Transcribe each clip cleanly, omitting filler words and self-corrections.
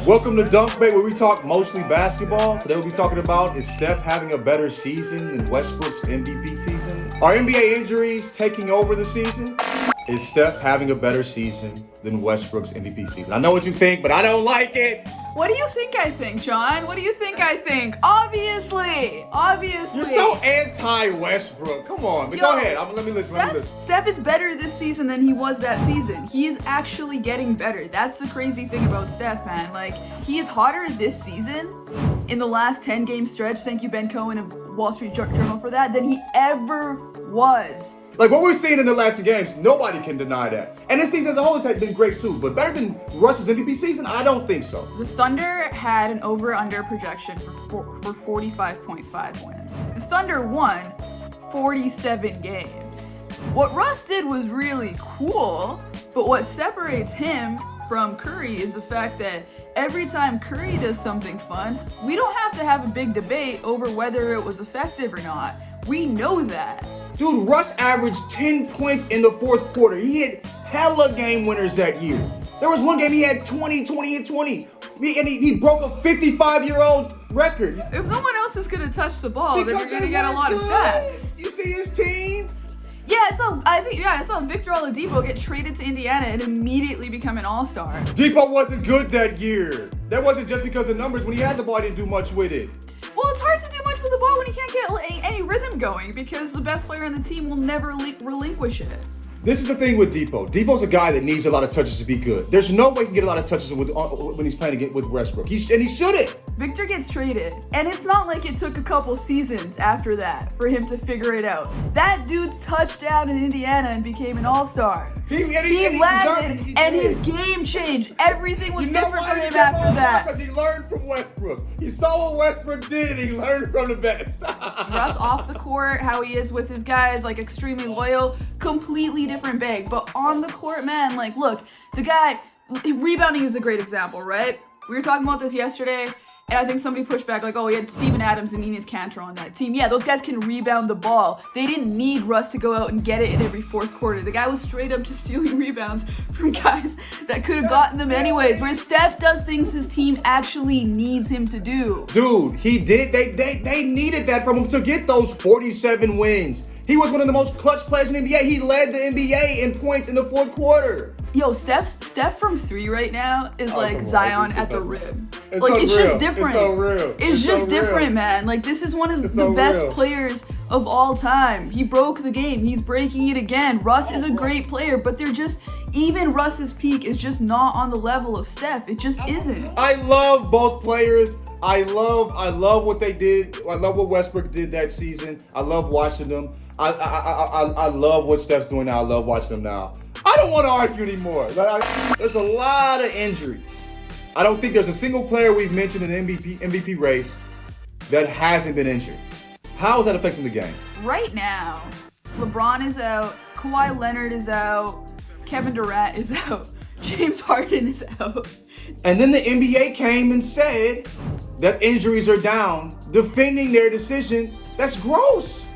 Welcome to Dunk Bait, where we talk mostly basketball. Today we'll be talking about, is Steph having a better season than Westbrook's MVP season? Are NBA injuries taking over the season? Is Steph having a better season than Westbrook's MVP season? I know what you think, but I don't like it. What do you think I think, John? What do you think I think? Obviously. You're so anti-Westbrook. Come on, but go ahead. Let me listen. Steph is better this season than he was that season. He is actually getting better. That's the crazy thing about Steph, man. Like, he is hotter this season in the last 10-game stretch, thank you, Ben Cohen of Wall Street Journal for that, than he ever was. Like, what we're seeing in the last games, nobody can deny that. And this season as a whole has been great too, but better than Russ's MVP season? I don't think so. The Thunder had an over-under projection for 45.5 wins. The Thunder won 47 games. What Russ did was really cool, but what separates him from Curry is the fact that every time Curry does something fun, we don't have to have a big debate over whether it was effective or not. We know that. Dude, Russ averaged 10 points in the fourth quarter. He hit hella game winners that year. There was one game he had 20, and 20. He broke a 55-year-old record. If no one else is going to touch the ball, then you're going to get a lot of stats. You see his team? Yeah, I saw Victor Oladipo get traded to Indiana and immediately become an all-star. Depot wasn't good that year. That wasn't just because of numbers. When he had the ball, he didn't do much with it. Well, it's hard to do much with the ball when you can't get any rhythm going because the best player on the team will never relinquish it. This is the thing with Depot. Depot's a guy that needs a lot of touches to be good. There's no way he can get a lot of touches when he's playing with Westbrook. He shouldn't. Victor gets traded, and it's not like it took a couple seasons after that for him to figure it out. That dude touched down in Indiana and became an all-star. He landed, and his game changed. Everything was different for him after that. Because he learned from Westbrook. He saw what Westbrook did, and he learned from the best. Russ off the court, how he is with his guys, like extremely loyal, completely different bag. But on the court, man, like, look, the guy, rebounding is a great example, right? We were talking about this yesterday. And I think somebody pushed back like, oh, he had Steven Adams and Enes Kanter on that team. Yeah, those guys can rebound the ball. They didn't need Russ to go out and get it in every fourth quarter. The guy was straight up just stealing rebounds from guys that could have gotten them anyways. Whereas Steph does things his team actually needs him to do. Dude, he did. They needed that from him to get those 47 wins. He was one of the most clutch players in the NBA. He led the NBA in points in the fourth quarter. Yo, Steph from three right now is like Zion at the rim. It's just different. It's so real. It's just different, man. Like, this is one of the best players of all time. He broke the game. He's breaking it again. Russ is a great player, but they're just, even Russ's peak is just not on the level of Steph. It just isn't. I love both players. I love what they did. I love what Westbrook did that season. I love watching them. I love what Steph's doing now. I love watching them now. I don't want to argue anymore. There's a lot of injuries. I don't think there's a single player we've mentioned in the MVP race that hasn't been injured. How is that affecting the game? Right now, LeBron is out, Kawhi Leonard is out, Kevin Durant is out, James Harden is out. And then the NBA came and said that injuries are down, defending their decision. That's gross.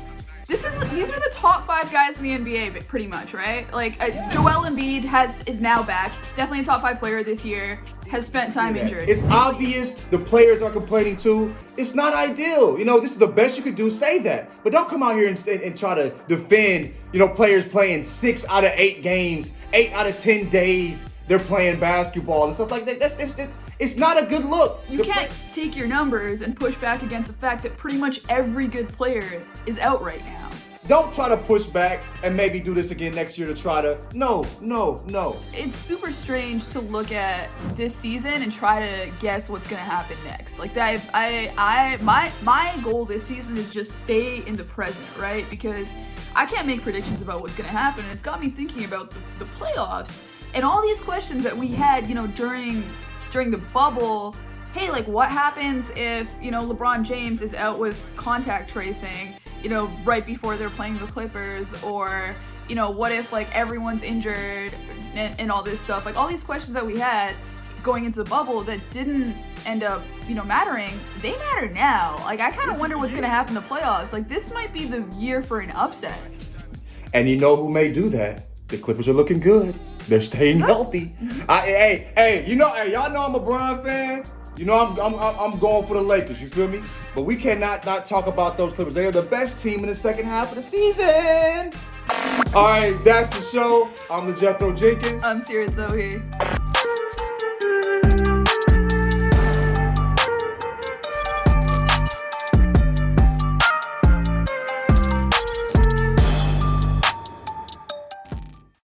These are the top 5 guys in the NBA, pretty much, right? Like, Joel Embiid is now back, definitely a top 5 player this year, has spent time injured. It's obvious the players are complaining too. It's not ideal. You know, this is the best you could do, say that. But don't come out here and try to defend, players playing 6 out of 8 games, 8 out of 10 days they're playing basketball and stuff like that. It's not a good look. You can't take your numbers and push back against the fact that pretty much every good player is out right now. Don't try to push back and maybe do this again next year to try to, no. It's super strange to look at this season and try to guess what's gonna happen next. Like that, my goal this season is just stay in the present, right? Because I can't make predictions about what's gonna happen, and it's got me thinking about the playoffs and all these questions that we had, during the bubble. Hey, like, what happens if, LeBron James is out with contact tracing, right before they're playing the Clippers? Or, what if, like, everyone's injured and all this stuff? Like, all these questions that we had going into the bubble that didn't end up, mattering, they matter now. Like, I kind of wonder what's going to happen in the playoffs. Like, this might be the year for an upset. And you know who may do that? The Clippers are looking good. They're staying healthy. Hey, y'all know I'm a Bron fan. You know I'm going for the Lakers. You feel me? But we cannot not talk about those Clippers. They are the best team in the second half of the season. All right, that's the show. I'm LaJethro Jenkins. I'm Seerat Sohi.